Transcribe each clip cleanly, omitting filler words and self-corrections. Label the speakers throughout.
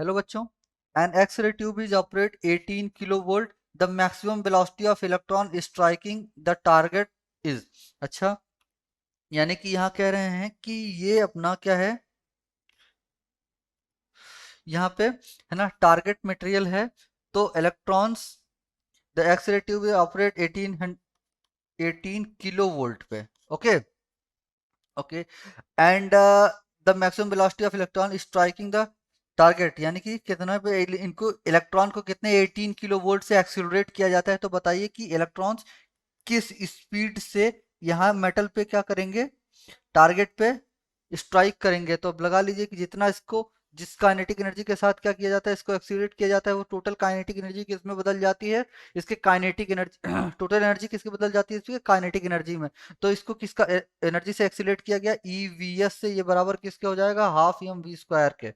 Speaker 1: Hello बच्चों, an X-ray tube is operate 18 kilovolt. The maximum velocity of electron striking the target is। अच्छा, यानी कि यहाँ कह रहे हैं कि ये अपना क्या है, यहाँ पे है ना टारगेट मटेरियल है। तो electrons, the X ray tube operate 18 kilo volt पे। Okay okay, and the maximum velocity of electron striking the target, यानी कि कितना पे इनको इलेक्ट्रॉन को कितने 18 किलो वोल्ट से एक्सीलरेट किया जाता है। तो बताइए कि इलेक्ट्रॉन्स किस स्पीड से यहाँ मेटल पे क्या करेंगे, टारगेट पे स्ट्राइक करेंगे। तो अब लगा लीजिए कि जितना इसको, जिस काइनेटिक एनर्जी के साथ क्या किया जाता है, इसको एक्सीलरेट किया जाता है, वो टोटल काइनेटिक एनर्जी किसमें बदल जाती है, इसके काइनेटिक एनर्जी टोटल एनर्जी किसकी बदल जाती है, इसकी काइनेटिक एनर्जी में। तो इसको किसका एनर्जी से एक्सीलरेट किया गया, ई वी एस से। ये बराबर किसके हो जाएगा, हाफ एम वी स्क्वायर के।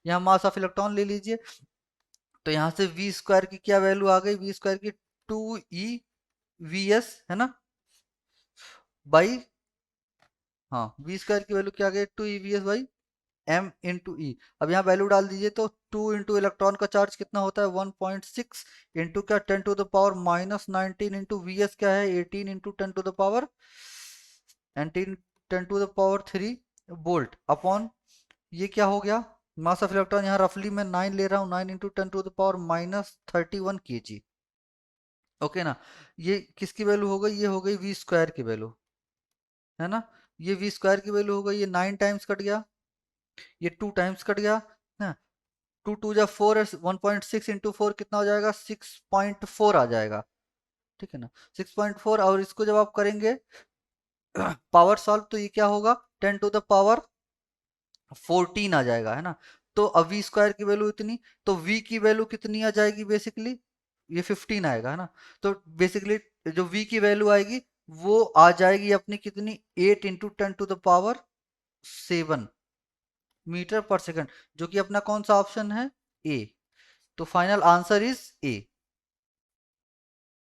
Speaker 1: यहाँ मास ऑफ इलेक्ट्रॉन ले लीजिए, तो यहाँ से वी स्क्वायर की क्या वैल्यू आ गई, वी स्क्वायर की 2 ई वी एस है ना, बाई, हाँ वी स्क्वायर की वैल्यू क्या आ गई, 2 e V S by M into e. अब यहाँ वैल्यू डाल दीजिए, तो 2 इंटू इलेक्ट्रॉन का चार्ज कितना होता है, 1.6 इंटू क्या 10 to the power -19 into V S क्या है 18 into 10 to the power 19 10 to the power 3 volt upon, ये क्या हो गया, मास ऑफ इलेक्ट्रॉन यहाँ रफली मैं 9 ले रहा हूँ, 9 into 10 to the power -31 kg। Okay ना, ये किसकी वैल्यू हो गई, ये हो गई वी स्क्वायर की वैल्यू, है ना। ये वी स्क्वायर की वैल्यू हो गई, ये 9 टाइम्स कट गया, ये 2 टाइम्स कट गया ना, 2 2 जा 4 है, 1.6 इंटू 4 कितना हो जाएगा, 6.4 आ जाएगा। ठीक है ना, 6.4। और इसको जब आप करेंगे पावर सॉल्व, तो ये क्या होगा, 10 टू द पावर 14 आ जाएगा, है ना। तो अब वी स्क्वायर की वैल्यू इतनी, तो वी की वैल्यू कितनी आ जाएगी, बेसिकली ये 15 आएगा, है ना। तो बेसिकली जो वी की वैल्यू आएगी वो आ जाएगी अपनी कितनी, 8 into 10 to the power 7 metre पर सेकंड, जो कि अपना कौन सा ऑप्शन है, ए। तो फाइनल आंसर इज ए।